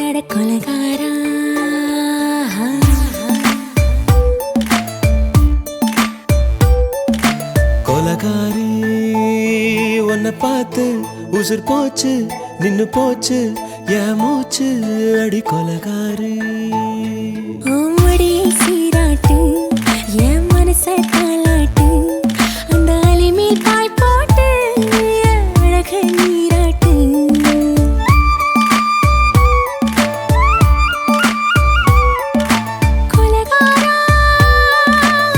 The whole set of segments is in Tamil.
அட கொலகாரா கொலகாரி உன்னை பார்த்து உசுர் போச்சு நின்னு போச்சு என் மூச்சு அடி கொலகாரி ஓமடியை சீராட்டு என் மனச தாளாட்டு அந்த அலைமேல் பாய் போட்டு அழக நீராட்டு கொலகாரா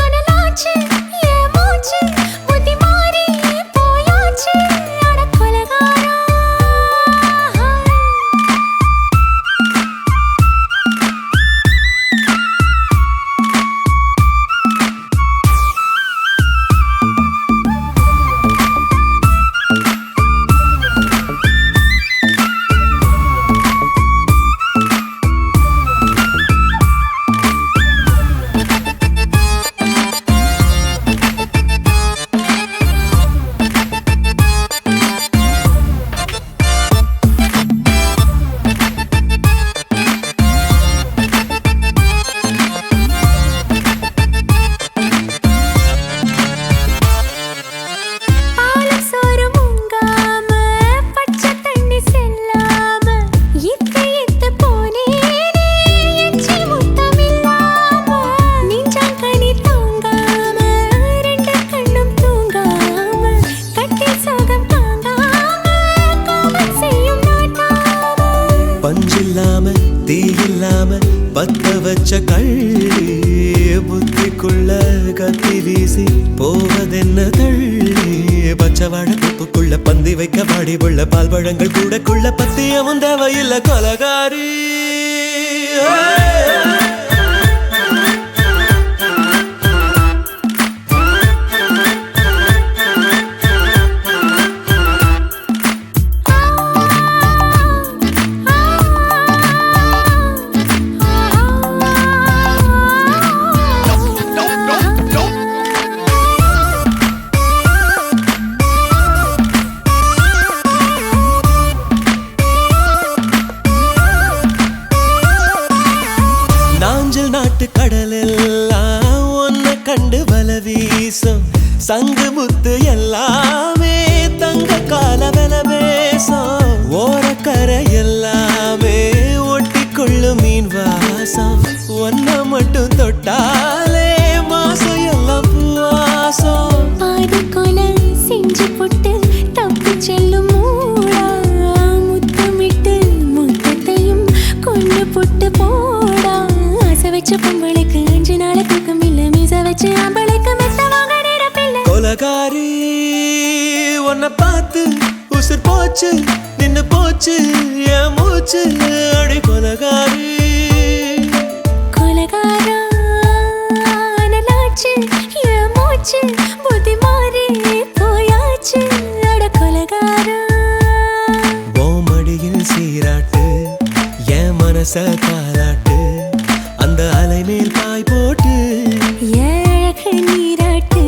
அனலாச்சு என் மூச்சு புத்தி மாறி போயாச்சு அட கொலகாரா பஞ்சில்லாம தீயில்லாம பத்த வச்ச கள்ளி புத்திக்குள்ள கத்தி வீசி போவதென்ன தள்ளி பச்சவாட குப்புக்குள்ள பந்தி வைக்க பாடி உள்ள பால் பழங்கள் கூடக்குள்ள பத்தியமும் தேவையில்லை கொலகாரி நாட்டு கடலெல்லாம் ஒன்ன கண்டு வல வீசும் சங்கு முத்து எல்லாமே தங்க கால வெல பேசும் ஓரக்கரை எல்லாமே ஒட்டி கொள்ளும் மீன் வாசம் ஒன்ன மட்டும் தொட்டாலே மாசம் எல்லாம் பூவாசம் பாதி கொலை செஞ்சு போட்டு தப்பி செல்லும் மூடா முத்தமிட்டு முத்தத்தையும் கொண்டு போட்டு போடா வச்ச பொம்பளைக்கு 5 நாள் தூக்கம் இல்ல மீச வச்சு ஆம்பளைக்கு மெத்த வாங்க நேரமில்ல கொலகாரி உன்னை பார்த்து உசுர் போச்சு நின்னு போச்சு என் மூச்சு அடி கொலகாரி கொலகாரா அனலாச்சு என் மூச்சு புத்தி மாறி போயாச்சு அட கொலகாரா ஓமடியில் சீராட்டு என் மனச தாளாட்டு அந்த அலை மேல் பாய் போட்டு அழக நீராட்டு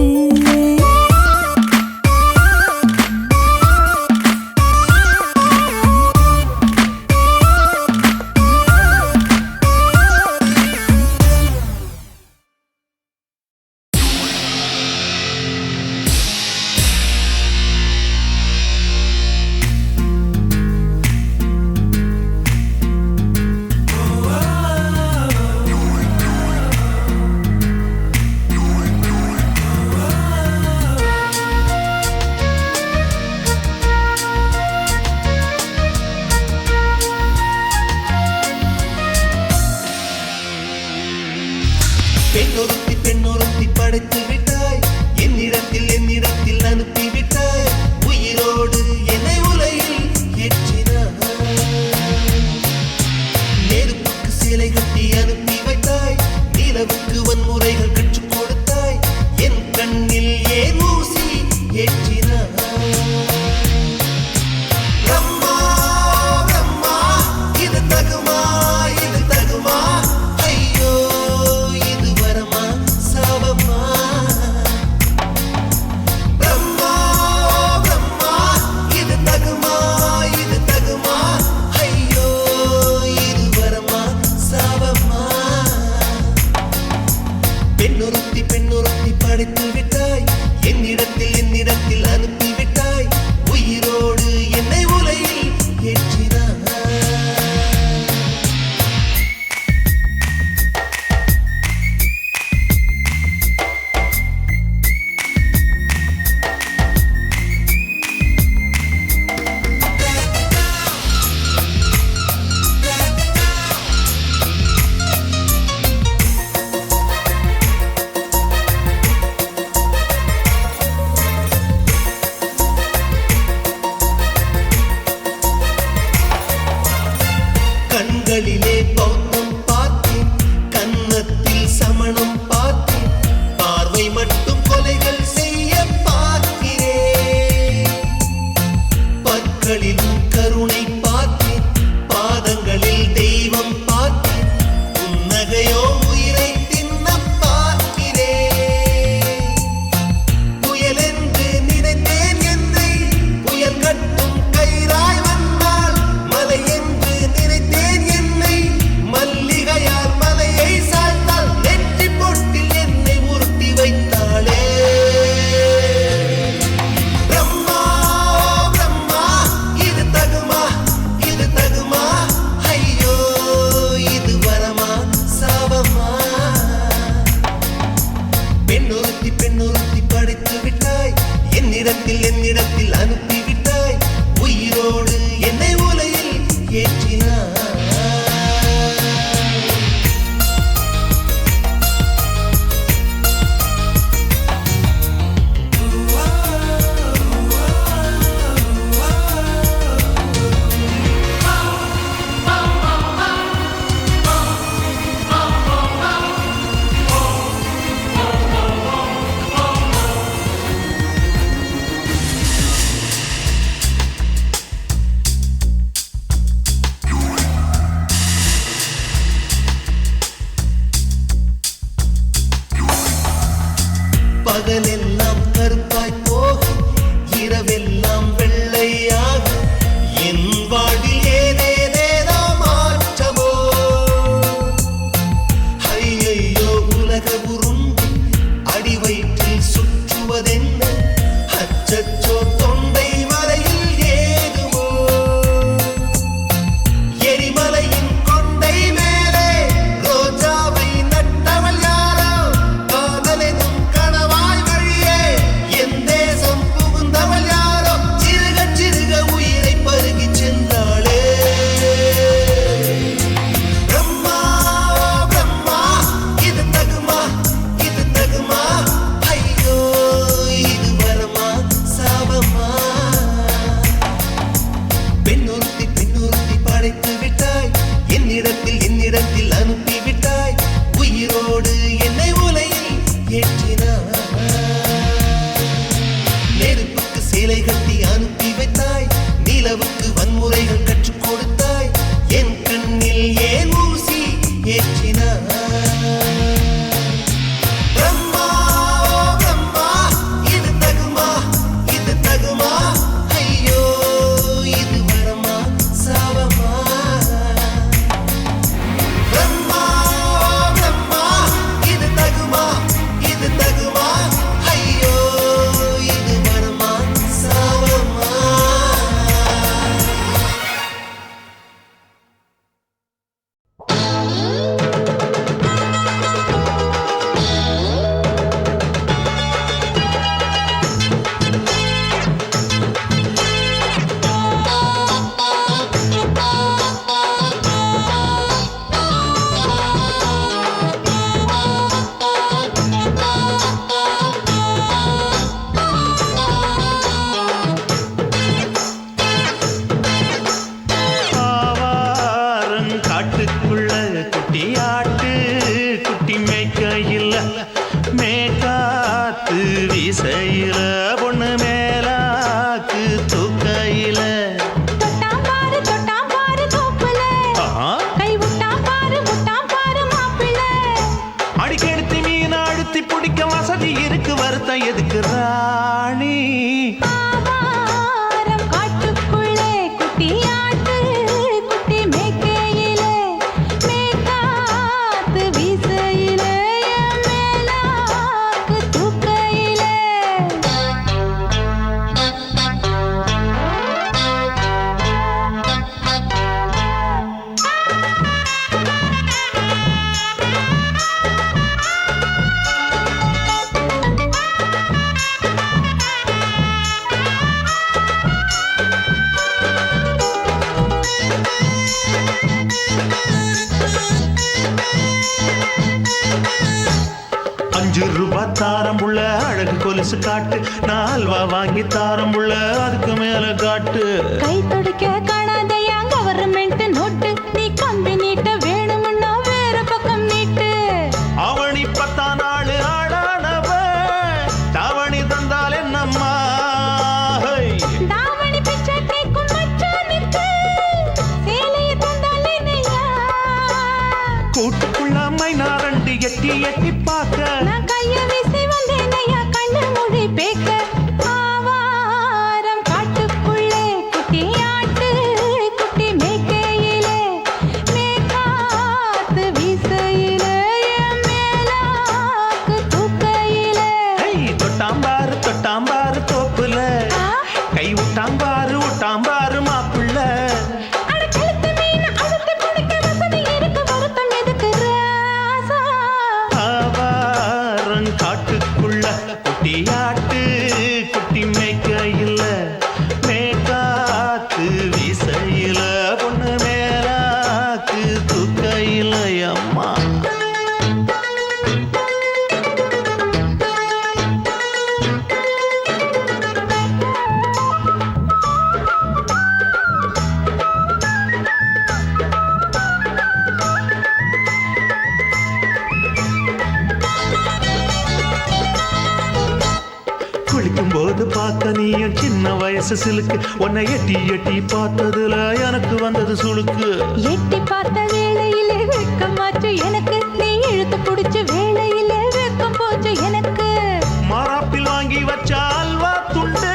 என்னிடத்தில் அனுப்பிவிட்டாய் உயிரோடு என்னை உலையில் ஏற்றினாய் நெருப்புக்கு சேலை கட்டி அனுப்பி வைத்தாய் நிலவுக்கு வன்முறைகள் கற்றுக் கொடுத்தாய் என் கண்ணில் ஏன் ஊசி ஏற்றினாய் பிரம்மா பிரம்மா இது தகுமா ஐயோ இது வரமா சாவமா பிரம்மா பிரம்மா இது தகுமா ஐயோ இது வரமா சாவமா காட்டுக்குள்ள குட்டியாட்டு குட்டி மேய்க்கையில் மேக்காத்து வீசையில பொண்ணு மேலாக்கு தூக்கையில அடிக்கெடுத்து மீன் அழுத்தி பிடிக்க வசதி இருக்கு வருத்தம் எதுக்கு ராணி ₹5 தாரம்புள்ள அழகு கொலுசு காட்டு நால்வா வாங்கி தாரம்புள்ள அதுக்கு மேல காட்டு கை துடிக்க காணாதையா கவர்மெண்ட் நோட்டு நீ கம்பி நீட்ட வேணும்னா வேற பக்கம் நீட்டு அவனி 10 நாள் ஆடானவ தாவணி தந்தால் என்னம்மா தாவணி பிச்சை கேக்கும் மச்சானுக்கு சேலையை தந்தால் என்னையா கூட்டுக்குள்ள மைனாரண்டி எட்டி எட்டி பார்க்க நான் கைய வீசி வந்தேனையா கண்ணு மொழி பேக்க ஆவாரம் காட்டுக்குள்ளே குட்டியாட்டு குட்டி மேய்க்கையிலே மேக்காத்து வீசையிலே என் மேலாக்கு தூக்கையிலே தொட்டாம்பாரு தோப்புல கை விட்டாம்பாரு மாப்புள்ள காட்டுக்குள்ள குட்டியாட்டு குட்டி மேய்க்கையில் மேக்காத்து வீசையில பொண்ணு மேலாக்கு தூக்கையில் அம்மா குளிக்கும் போது பார்த்த நீயும் சின்ன வயசு சிலுக்கு உன்னை எட்டி எட்டி பார்த்ததுல எனக்கு வந்தது சுளுக்கு எட்டி பார்த்த வேளையிலே வெக்கம் மாற்று எனக்கு நீ இழுத்து பிடிச்ச வேளையிலே வெக்கம் போச்சு எனக்கு மாறாப்பில் வாங்கி வச்ச அல்வா துண்டு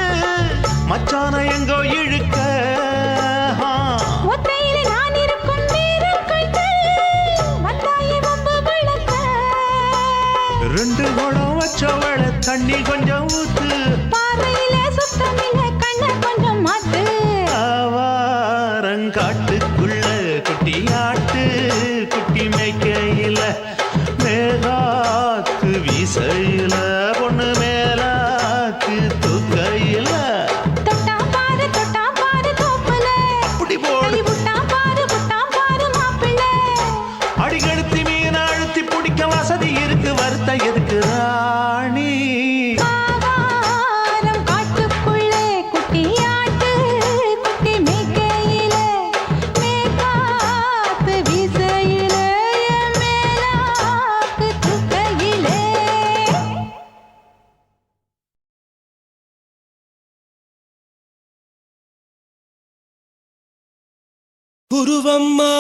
மச்சான எங்கோ இழுக்க ஒத்தையிலே நான் இருக்கும் நேரம் கண்டு வந்தாயே வம்பு விளக்க 2 குடம் வச்சவள தண்ணி கொஞ்சம் ஊத்து பார்வையிலே சுத்தமில்ல கண்ண கொஞ்சம் மாத்து ஆவாரங்காட்டுக்குள்ள குட்டியாட்டு குட்டி மேய்க்கையில மேலாக்கு வீசையில பொண்ணு மேலாக்கு தூக்கையில தொட்டாம்பாரு தோப்புல அப்படி போடு விட்டாம்பாரு மாப்பிள்ளை அடிக்கெடுத்து மீன் அழுத்தி பிடிக்க வசதி இருக்கு வருத்த எதுக்கு ராணி குருவம்மா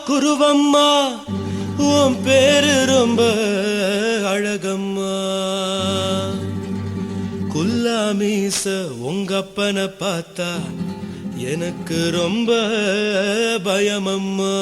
குருவம்மா உன் பேரு ரொம்ப அழகம்மா. குல்லாமீச உங்க அப்பனை பார்த்தா எனக்கு ரொம்ப பயமம்மா.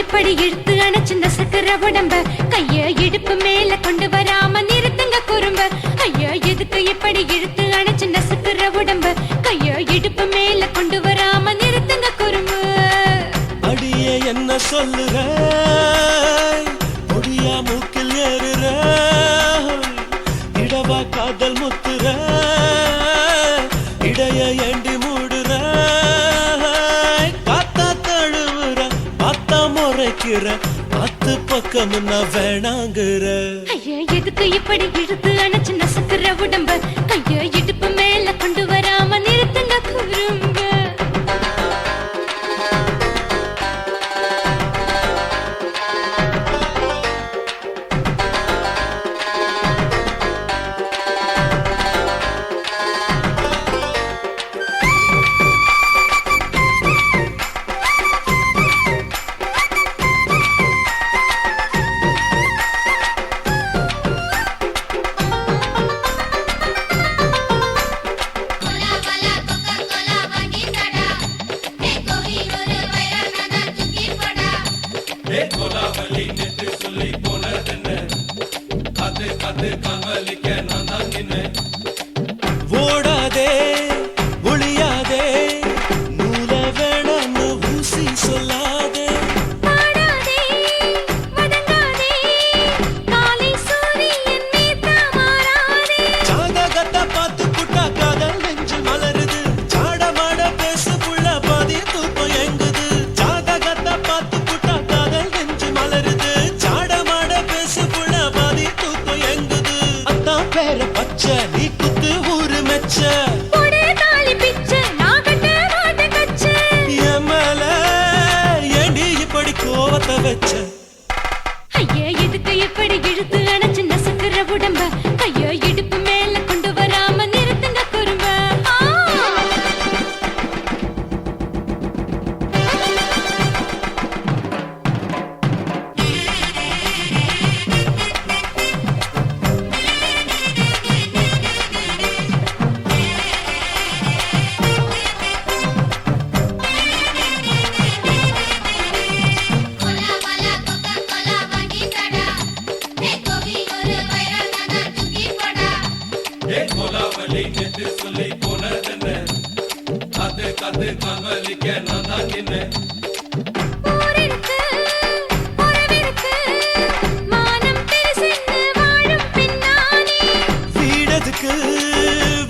இப்படி இழுத்து அணைச்சு நசுக்கிற உடம்ப கைய இடுப்பு மேல கொண்டு வராம நிறுத்துங்க குறும்ப. ஐயா எதுக்கு இப்படி இழுத்து அணைச்சு நசுக்கிற உடம்ப கைய இடுப்பு மேல கொண்டு வராம நிறுத்துங்க குறும்பு. அடியே என்ன சொல்லுற முடியா மூக்கில் ஏறுற இடவா காதல் முத்துற இடைய ஏண்டி மூடுற காத்தா தழுவுற பார்த்தா முறைக்கிற பத்து பக்கம் நான் வேணாங்குற. ஐயா எதுக்கு இப்படி இழுத்து அணைச்சு நசுக்கிற உடம்ப கைய இடுப்பு மேல கொண்டு வராம நிறுத்துங்க குறும்ப. ஓடாதே ஒளியாதே நூல வேணான்னு ஊசி சொல்லாதே ஜாதகத்தை பார்த்து புட்டா காதல் நெஞ்சு மலருது சாடமாட பேசு புள்ள பாதி தூக்கம் எங்குது. ஜாதகத்தை பார்த்து புட்டா காதல் நெஞ்சு மலருது சாடமாட பேசு புள்ள பாதி தூக்கம் எங்குது. அத்தான் பேர பச்சை நீ குத்து ஊரு மெச்ச எமல ஏண்டி இப்படி கோவத்தை வச்ச. ஐயா எதுக்கு இப்படி இழுத்து அணைச்சு நசுக்கிற உடம்ப கைய இடுப்பு மேல கொண்டு வராம நிறுத்துங்க குறும்ப. ஊரிருக்கு, உறவிருக்கு, மானம் பெருசென்று வாழும் பின்னானே. வீடதுக்கு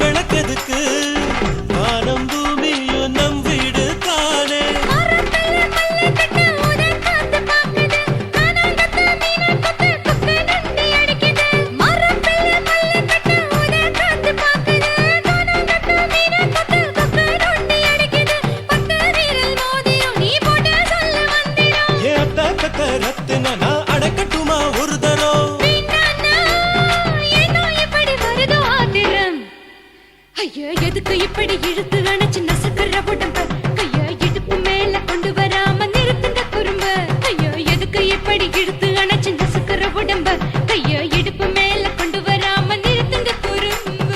விளக்கதுக்கு வானம் பூமியும் நம் வீடு தானே. மரத்துல மல்லு கட்டு உதன் காத்து பாக்குது, கானாங்கத்து மீனை கொத்து குக்கு நண்டி அடிக்குது. மரத்துல மல்லு கட்டு உதன் காத்து பாக்குது, கானாங்கத்து மீனை கொத்து குக்கு நண்டி அடிக்குது. பத்து வீரல் மோதிரம் நீ போட்டு சொல்ல வந்திரும். ஏத்த கத்த ரத்தின நான் அடக்கட்டுமா ஒரு தரம். வீணானா, ஏனோ இப்படி வருதோ ஆத்திரம். ஐயா எதுக்கு இப்படி இழுத்து அணைச்சு நசுக்கிற உடம்ப கைய இடுப்பு மேல கொண்டு வராம நிறுத்துங்க குறும்ப. ஐயா எதுக்கு இப்படி இழுத்து அணைச்சு நசுக்கிற உடம்ப கைய இடுப்பு மேல கொண்டு வராம நிறுத்துங்க குறும்ப.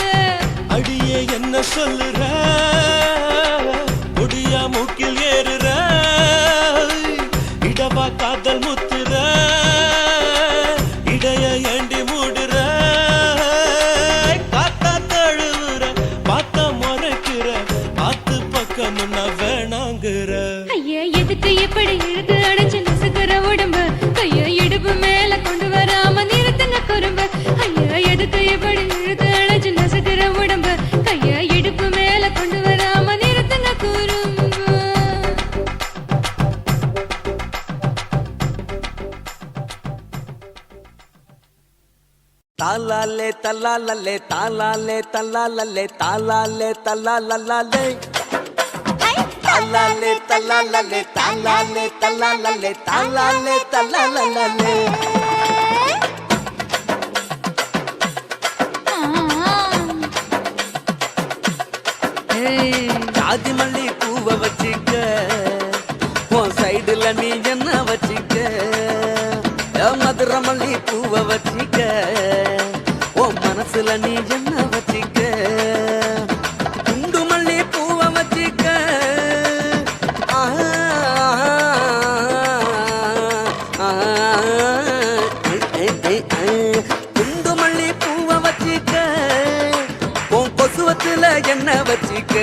அடியே என்ன சொல்லுற முடியா மூக்கில் ஏறுற இடவா காதல் முத்துற இடைய ஏண்டி மூடுற காத்தா தழுவுற பார்த்த முறைக்கிற பார்த்து பக்கம் நான் வேணாங்குற. ஐயா எதுக்கு இப்படி இழுத்து அணைச்சு நசுக்கிற உடம்ப கைய இடுப்பு மேல கொண்டு வராம நிறுத்துங்க குறும்ப. ஐயா எதுக்கு இப்படி இழுத்து அணைச்சு நசுக்கிற உடம்ப கைய தாலாலே தல்லாலே தாலாலே தல்லாலே தாலாலே தல்லாலே தாலாலே தல்லாலே தாலாலே தல்லாலே தாலாலே தல்லாலே ஜாதி மல்லி பூவை வச்சிக்க உன் சைடுல நீ என்ன வச்சிக்க மதுரை மல்லி பூவை வச்சிக்க உன் மனசுல நீ என்ன வச்சிக்க குண்டு மல்லி பூவை வச்சிக்க குண்டு மல்லி பூவை வச்சிக்க உன் கொசுவத்துல என்ன வச்சிக்க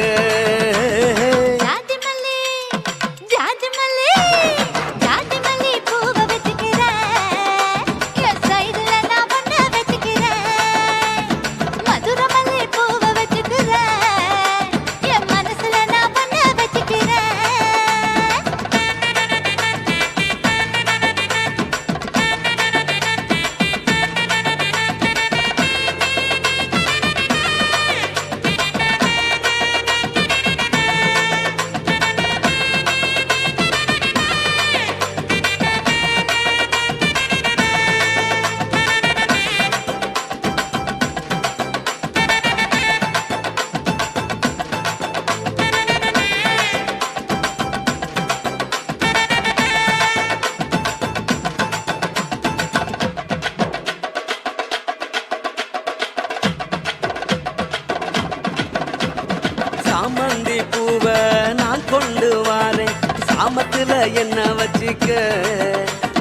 சாமந்தி பூவை நான் கொண்டு வாரேன் சாமத்துல என்ன வச்சிக்க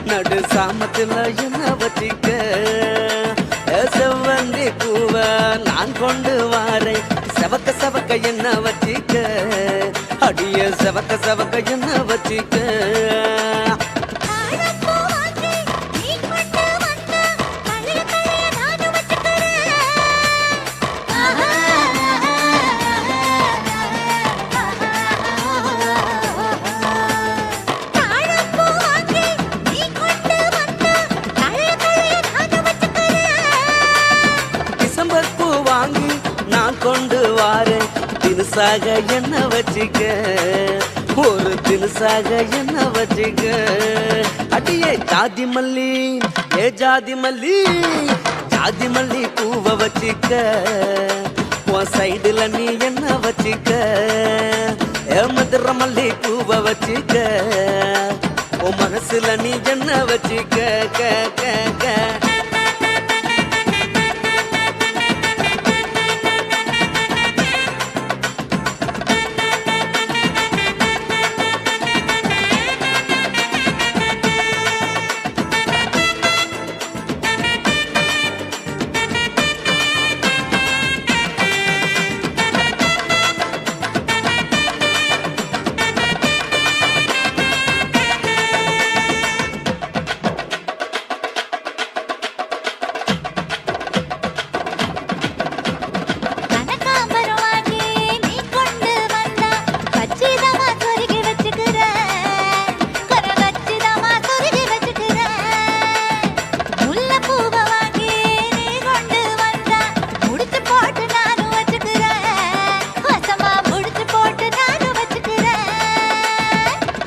நடு சாமத்துல என்ன வச்சிக்க செவ்வந்தி பூவை நான் கொண்டு வாரேன் செவக்க செவக்க என்ன வச்சிக்க அடிய செவக்க செவக்க என்ன வச்சிக்க வாங்கி நான் கொண்டு வாரேன் தினுசாக என்ன வச்சிக்க ஒரு தினுசாக என்ன வச்சிக்க அடியே ஜாதி மல்லி ஏ ஜாதி மல்லி ஜாதி மல்லி பூவை வச்சிக்க உன் சைடுல நீ என்ன வச்சிக்க ஏ மதுரை மல்லி பூவை வச்சிக்க உன் மனசுல நீ என்ன வச்சிக்க க க க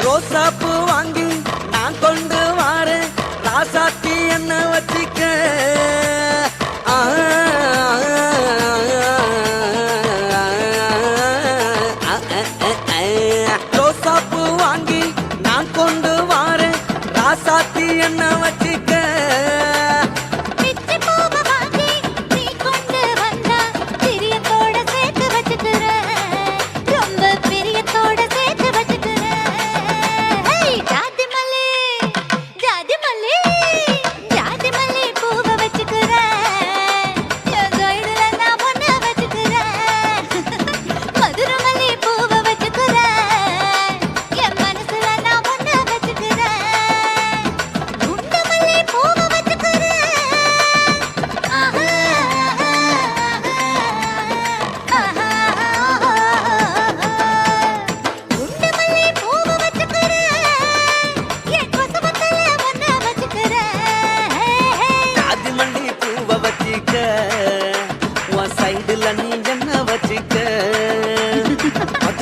ரோசாப்பூ வாங்கி நான் கொண்டு வாரேன் ராசாத்தி என்ன வச்சிக்க ரோசாப்பூ வாங்கி நான் கொண்டு வாரேன் ராசாத்தி என்ன வச்சிக்க குண்டு மல்லி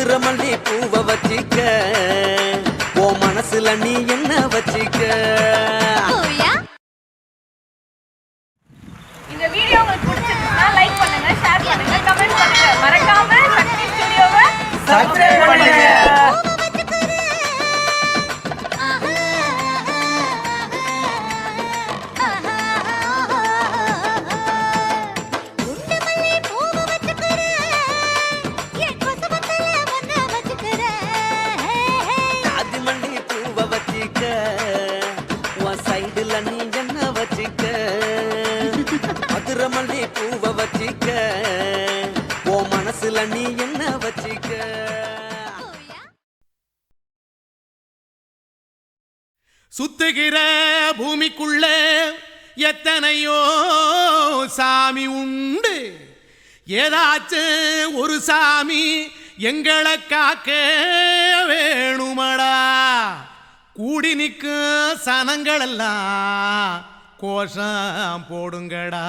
மதுரமல்லி பூவை வச்சிக்க ஓ மனசுல நீ என்ன வச்சிக்க. இந்த வீடியோ உங்களுக்கு பிடிச்சிருந்தா லைக் பண்ணுங்க, ஷேர் பண்ணுங்க, கமெண்ட் பண்ணுங்க. மறக்காம சக்தி ஸ்டுடியோவை சப்ஸ்கிரைப் பண்ணுங்க. மதுரமல்லி பூவை வச்சிக்க ஓ மனசுல நீ என்ன வச்சிக்க. சுத்துகிற பூமிக்குள்ள எத்தனையோ சாமி உண்டு, ஏதாச்சும் ஒரு சாமி எங்களை காக்க வேணுமடா. கூடி நிற்கும் சனங்களெல்லாம் கோஷம் போடுங்கடா.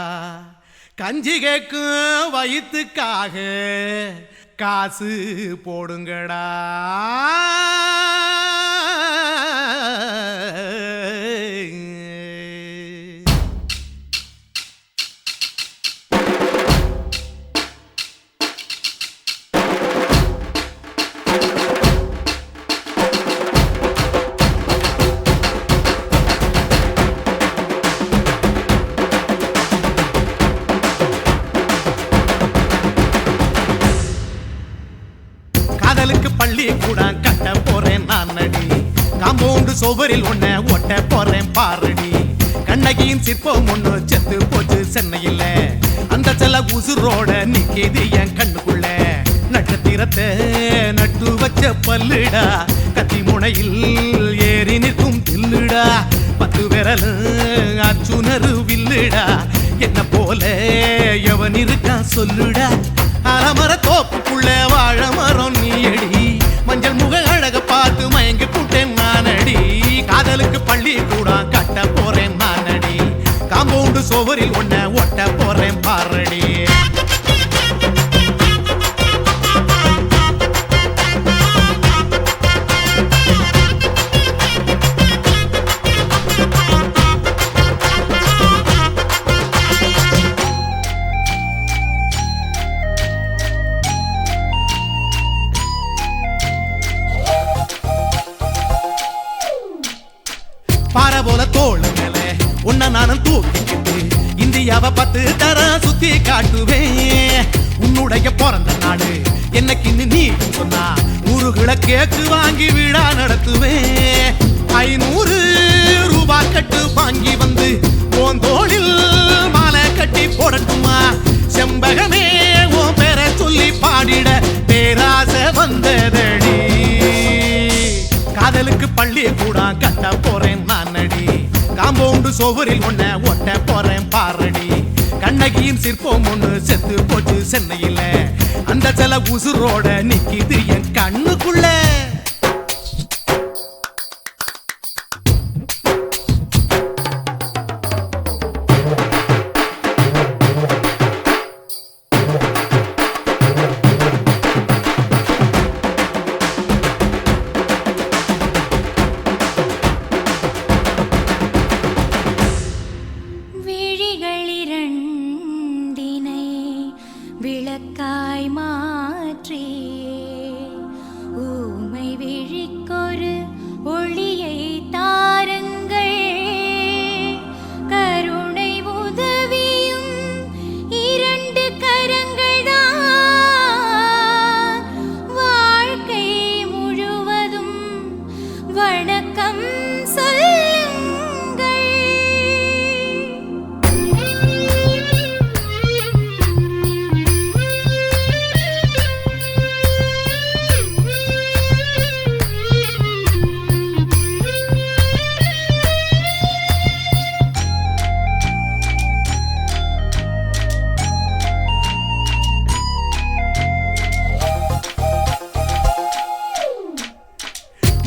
கஞ்சி கேக்கும் வயிற்றுக்காக காசு போடுங்கடா. காதலுக்கு பள்ளி கூட கட்ட போறேன் நான் நடி, காம்பவுண்டு சோவரில் ஒன்ன ஒட்ட போறேன் பாரடி. கண்ணகியின் சிற்பம் ஒண்ணு செத்து போச்சு சென்னையில், அந்த செல உசுரோட நிக்கிது என் கண்ணுக்குள்ள. நட்சத்திரத்தை நட்டு வச்ச பல்லுடா, கத்தி முனையில் ஏறி நிற்கும் தில்லுடா. 10 விரல் அச்சுணரு வில்லுடா, என்ன போல எவன் இருக்கா சொல்லுடா. அலமர தோப்புக்குள்ள வாழ மரம் நீயடி, மஞ்சள் முக அழக பார்த்து மயங்கி புட்டேன் நானடி. காதலுக்கு பள்ளி கூட கட்ட போறேன் நானடி, காம்பவுண்டு சோவரில் ஒன்ன ஒட்ட போறேன் பாரடி. பாறை போல தோளு மேல உன்ன நானும் தூக்கிக்கிட்டு இந்தியாவை 10 தரம் சுத்தி காட்டுவேன். உன்னுடைய பிறந்த நாடு என்னைக்கு நீ சொன்னா 100 கேக்கு வாங்கி விழா நடத்துவேன். 500 ரூபாய் கட்டு வாங்கி வந்து உன் தோளில் மாலை கட்டி போடட்டுமா. செம்பகமே உன் பேரை சொல்லி பாடிட பேராசை வந்ததடி. காதலுக்கு பள்ளி கூட கட்ட போறேன் நானடி, காம்பவுண்டு சோவரில் ஒன்ன ஒட்ட போறேன் பாரடி. கண்ணகியின் சிற்பம் ஒண்ணு செத்து போச்சு சென்னையில், அந்த செல உசுரோட நிக்கிது என் கண்ணுக்குள்ள. விளக்காய் மாற்றி ஊமை விழிக்கொரு ஒளியை தாருங்கள். கருணை உதவியும் 2 கரங்கள் தான், வாழ்க்கை முழுவதும் வணக்கம் சொல்லுங்கள்.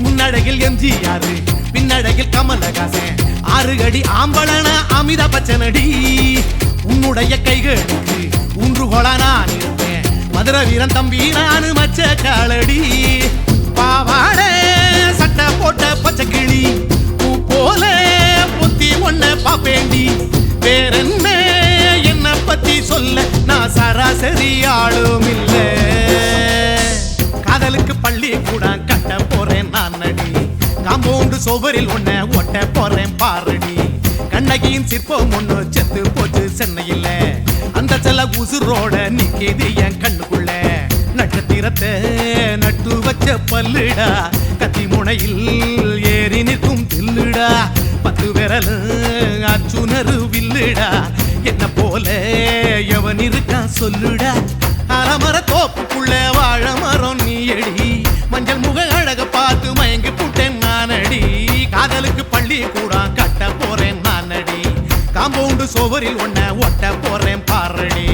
முன்னழகில் எம்ஜிஆர், பின்னழகில் கமலஹாசன், 6 அடி ஆம்பளன அமிதாப் பச்சனடி. உன்னுடைய கைகளுக்கு ஊன்றுகோலா நான் இருப்பேன், மதுரை வீரன் தம்பி நானு மச்ச காலடி பாவாட சட்டை போட்ட பச்சை கிளி பூ போல புத்தி ஒன்ன பாப்பேண்டி வேறென்ன என்ன பத்தி சொல்ல நான் சராசரி ஆளும் இல்ல காதலுக்கு பள்ளி கூட கட்ட போறேன் நான் நடி காம்பவுண்டு சோவரில் ஒன்ன ஒட்ட போறேன் பாரடி கண்ணகியின் சிற்பம் ஒண்ணு செத்து போச்சு சென்னையில் அந்த செல்ல உசுரோட நிக்கிது என் கண்ணுக்குள்ள நட்சத்திரத்தை நட்டு வச்ச பல்லுடா கத்தி முனையில் ஏறி நிற்கும் தில்லுடா 10 விரல் அச்சுணரு வில்லுடா என்ன போல எவன் இருக்கான் சொல்லுடா அலமர தோப்புக்குள்ள வாழ மரம் நீ அடி மஞ்சள் முக அழக பார்த்து மயங்கி புட்டேன் நானடி காதலுக்கு பள்ளி கூட கட்ட போறேன் நானடி காம்பவுண்டு சோவரில் ஒன்ன ஒட்ட போறேன் பாரடி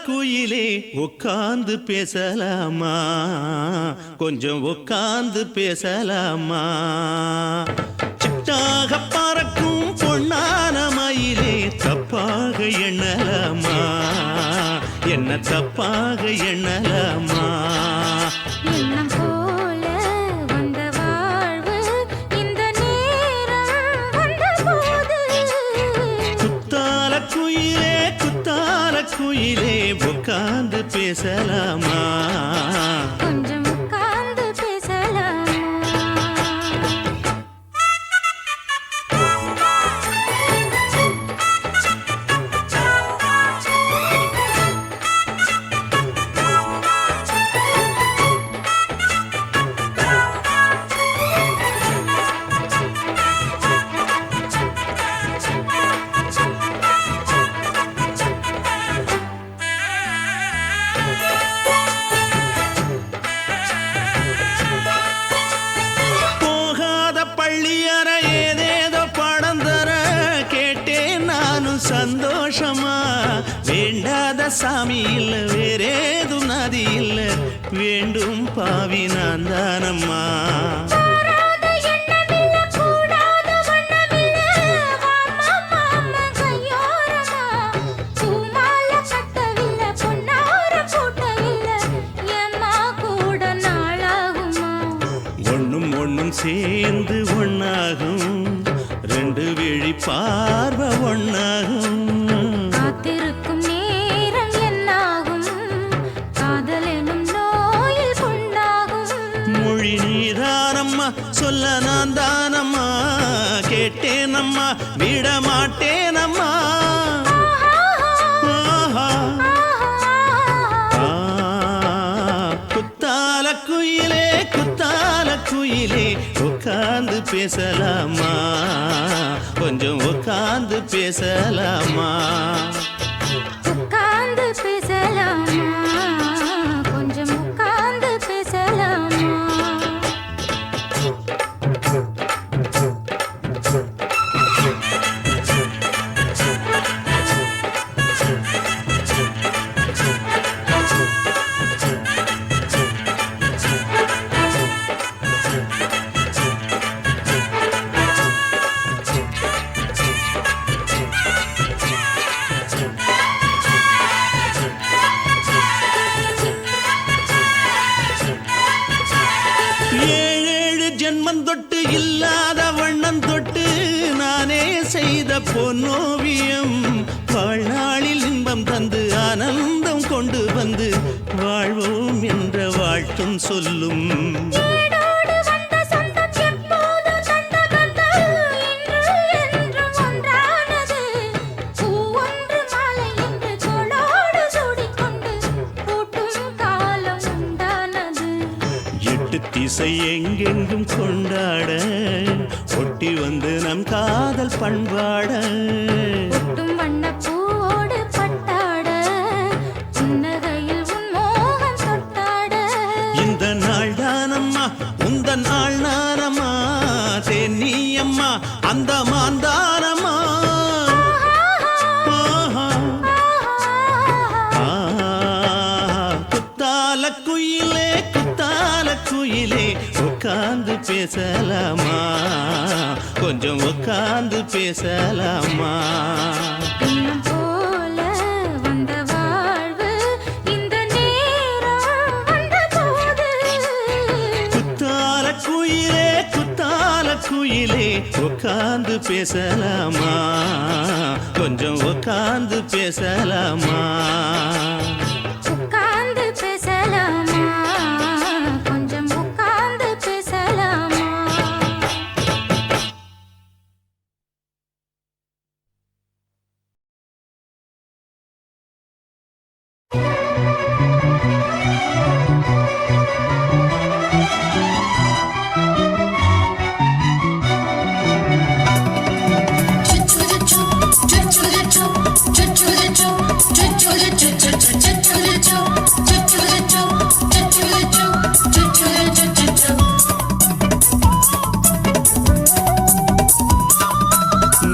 குயிலே உட்கார்ந்து பேசலாமா கொஞ்சம் உட்கார்ந்து பேசலாமா சிட்டாக பறக்கும் பொன்னான மயிலே தப்பாக எண்ணலாமா என்ன தப்பாக எண்ணலாமா எண்ணம் போல வந்த வாழ்வு இந்த நேரம் வந்தபோது குத்தால குயிலே உட்கார்ந்து பேசலாமா கொஞ்சம் உட்கார்ந்து பேசலாமா சந்தோஷமா வேண்டாத சாமி இல்ல வேறேது நதி இல்ல வேண்டும் பாவி நான் தானம்மா ஒண்ணும் ஒண்ணும் சேர்ந்து ஒண்ணாகும் ரெண்டு விழி பார்வை ஒண்ணாகும் காத்திருக்கும் நேரம் என்னாகும் காதல் எனும் நோயில் புண்ணாகும் மொழி நீதானம்மா சொல்ல நான் தானம்மா கேட்டேனம்மா விட மாட்டேனம்மா குத்தால குயிலே உட்கார்ந்து பேசலாமா கொஞ்சம் உட்கார்ந்து பேசலாமா உட்கார்ந்து பேசலாமா கொஞ்சம் உட்கார்ந்து பேசலாமா தொட்டு இல்லாத வண்ணம் தொட்டு நானே செய்த பொன்னோவியம் வாழ்நாளில் இன்பம் தந்து ஆனந்தம் கொண்டு வந்து வாழ்வோம் என்ற வாழ்த்தும் சொல்லும் இசை எங்கெங்கும் கொண்டாட ஒட்டி வந்து நம் காதல் பண்பாட ஒட்டும் வண்ணப்பூவோடு பட்டாட புன்னகையில் உன் மோகம் தொட்டாட இந்த நாள் தானம்மா உந்த நாள் நானம்மா தேனி அம்மா அந்த மாந்தானம்மா குத்தால குயிலே குத்தால குயிலே உட்கார்ந்து பேசலாமா கொஞ்சம் உட்கார்ந்து பேசலாமா பின்னம் போல வந்த வாழ்வு இந்த நேரம் வந்தபோது குத்தால குயிலே உட்கார்ந்து பேசலாமா கொஞ்சம் உட்கார்ந்து பேசலாமா உட்கார்ந்து பேசலாமா கொஞ்சம் உட்கார்ந்து பேசலாமா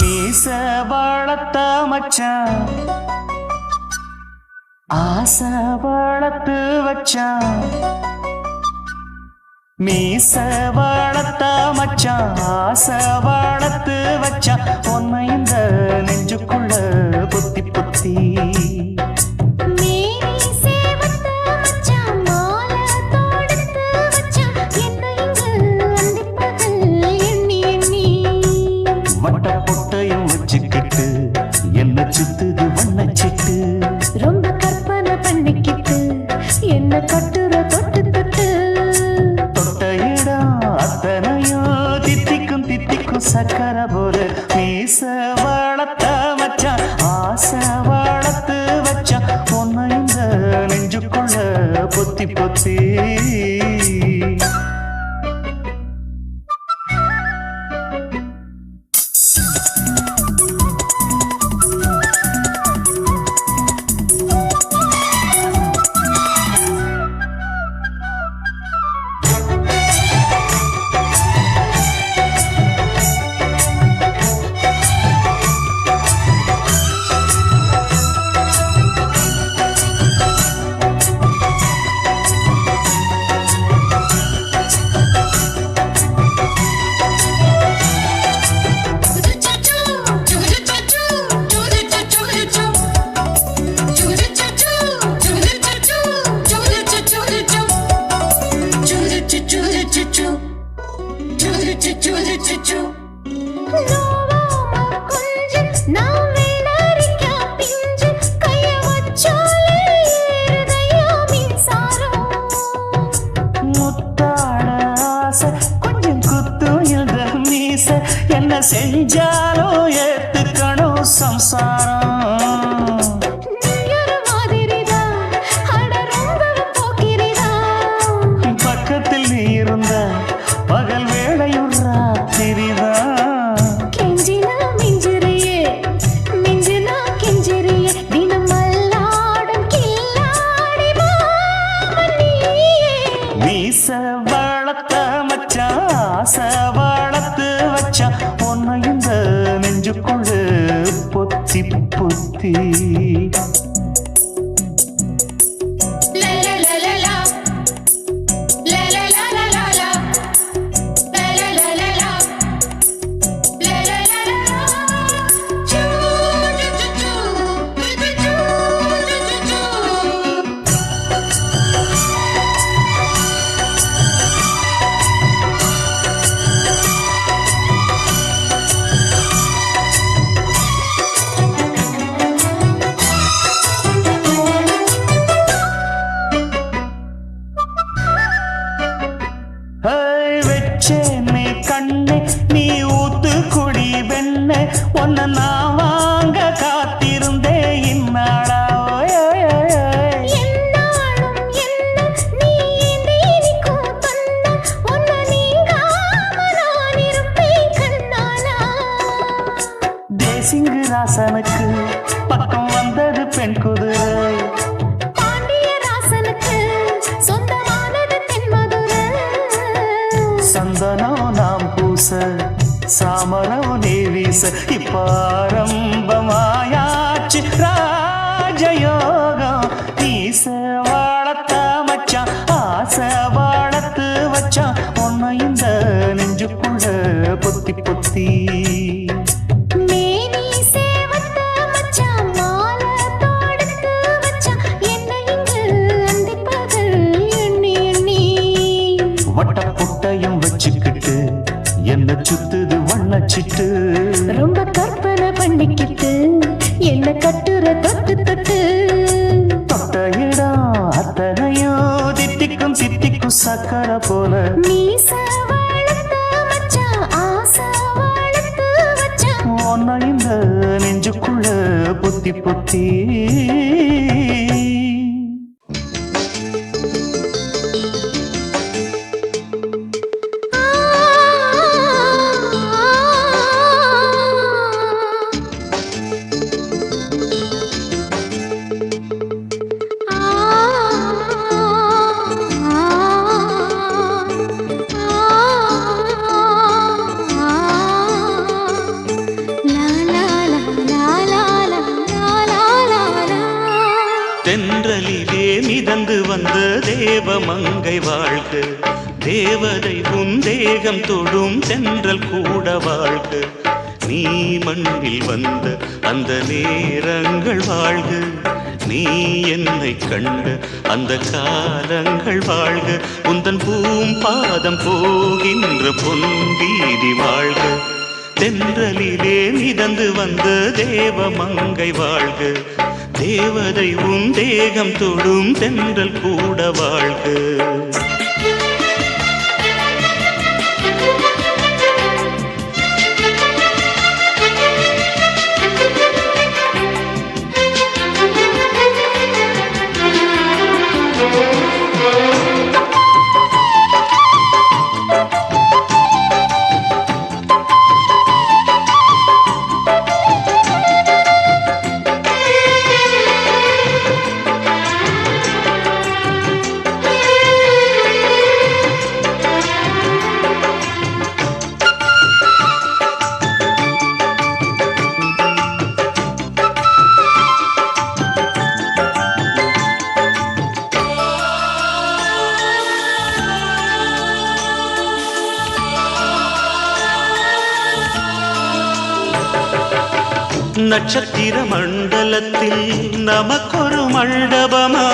மீச வளர்த்த மச்சான் ஆசை வளர்த்து வச்சான் மீச வளர்த்த மச்சான் ஆசை வளர்த்து வச்சான் உன்னை இந்த நெஞ்சுக்குள்ள புத்தி புத்தி மேரி சேவத்த மச்சான் மாலை தொடுத்து வச்சான் என்னை இங்கு அந்திப்பகல் எண்ணி எண்ணி வட்ட பொட்டையும் வச்சுக்கிட்டு என்ன சுத்துது வண்ணச்சிட்டு ரொம்ப கற்பனை பண்ணிக்கிட்டு என்ன கட்டுற தொட்டு தொட்டு தொட்ட இடம் அத்தனையோ தித்திக்கும் தித்திக்கும் சக்கர போல மீச வளர்த்த மச்சான் ஆசை வளர்த்த பெண் குதிரை பாண்டிய ராசனுக்கு சொந்தமானது தென்மதுரை. சந்தனம் நாம் பூச சாமரம் நீ வீச இப்பாரம்பமாயாச்சு ராஜயோகம். ஈச வாழத்த மச்சான் ஆசை வாழத்து வச்சான் உன்னை இந்த நெஞ்சுக்குள்ள பொத்தி பொத்தி. மேனி சேவத்த மச்சான் மாலை தொடுத்து வச்சான் என்னை இங்கு அந்திப்பகல் எண்ணி எண்ணி. வட்ட புட்டையும் வச்சுக்கிட்டு என்ன சுத்துது வண்ணச்சிட்டு. ரொம்ப கற்பனை பண்ணிக்கிட்டு என்ன கட்டுற தொட்டு தொட்டு. தொட்ட இடம் அத்தனையோ தித்திக்கும் தித்திக்கும் சக்கரை போல. மீச வளர்த்த மச்சான் ஆசை வளர்த்து வச்சான் உன்னை இந்த நெஞ்சுக்குள்ள பொத்தி பொத்தி. தென்றலிலே மிதந்து வந்த தேவமங்கை வாழ்க. தேவதை உன் தேகம் தொடும் தென்றல் கூட வாழ்க. நீ மண்ணில் வந்த அந்த நேரங்கள் வாழ்க. நீ என்னை கண்ட அந்த காலங்கள் வாழ்க. உந்தன் பூம்பாதம் போகின்ற பொன்வீதி வாழ்க. தென்றலிலே மிதந்து வந்த தேவமங்கை வாழ்க. தேவதை உன் தேகம் தொடும் தென்றல் கூட வாழ்க. நட்சத்திர மண்டலத்தில் நமக்கொரு மண்டபமா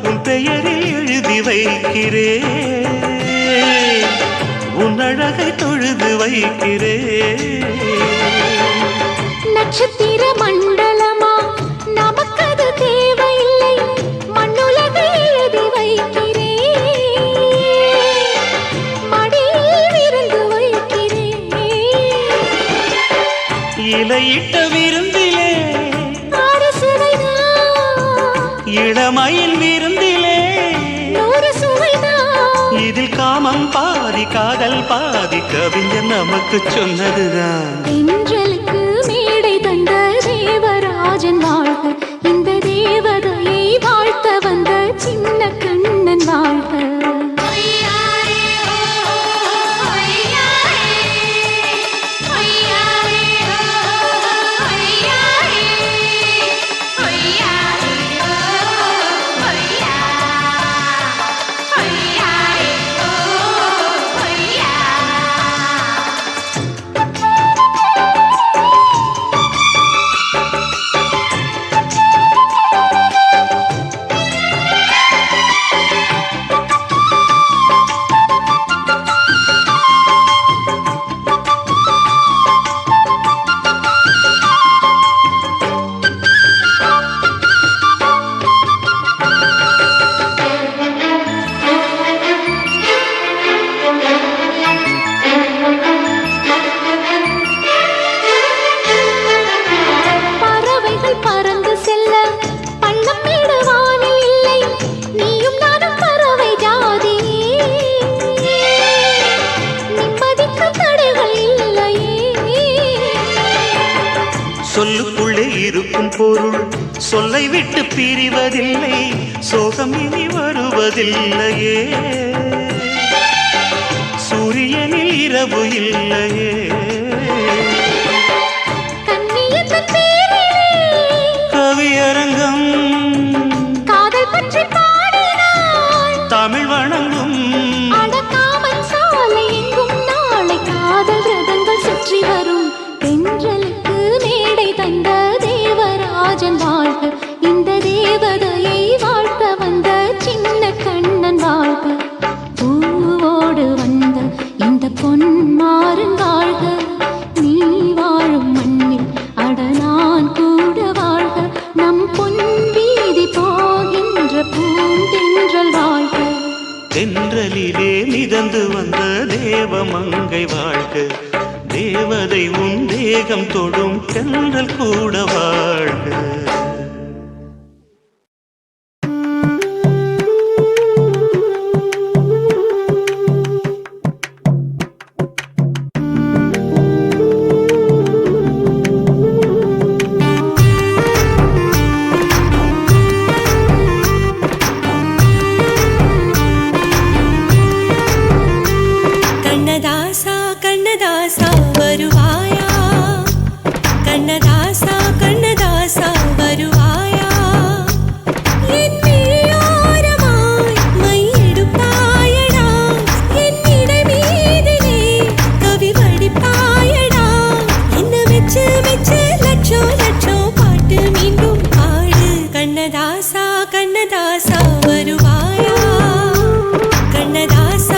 உன் பெயரில் எழுதி வைக்கிறேன். உன் அழகை தொழுது வைக்கிறேன். நட்சத்திர மண்டலமா நமக்கது தேவையில்லை மண்ணுலகை எழுதி வைக்கிறேன். மடியில் விருந்து வைக்கிறேன். இலையிட்ட விருந்திலே ஆறு சுவைதான் இளமையில் விருந்திலே நூறு சுவைதான். இதில் காமம் பாதி காதல் பாதி கவிஞர் நமக்கு சொன்னதுதான். தென்றலுக்கு மேடை தந்த தேவராஜன் வாழ்க. இந்த தேவதையை வாழ்த்த வந்த சின்ன கண்ணன் வாழ்க. சொல்லை விட்டு பிரிவதில்லை, சோகம் இனி வருவதில்லையே. சூரியனில் இரவு இல்லையே. கவியரங்கம் காதல் பற்றி பாடினாள், தமிழ் வணங்கும் அடக்காமல் சாலை எங்கும் நாளை காதல் ரதங்கள் சுற்றி வரும். தென்றலுக்கு மேடை தந்த தேவராஜன் வாழ்க, இந்த தேவதையை வாழ்க்க வந்த சின்ன கண்ணன் வாழ்க. பூவோடு வந்த இந்த பொன்மாறன் வாழ்க, நீ வாழும் மண்ணில் அட நான் கூட வாழ்க. நம் பொன் வீதி போகின்ற பூந்தென்றல் வாழ்க. தென்றலிலே மிதந்து வந்த தேவமங்கை வாழ்க, தேவதை உன் தேகம் தொடும் தென்றல் கூட வாழ்க. கண்ணதாசா கண்ணதாசா வருவாயா, கண்ணதாசா கண்ணதாசா வருவாயா, என் விழியோரமாய் மையெடுப்பாயடா, என் இடை மீதிலே கவி வடிப்பாயடா. என்ன மெச்சு மெச்சு லட்சம் லட்சம் பாட்டு மீண்டும் பாடு. கண்ணதாசா கண்ணதாசா வருவாயா, கண்ணதாசா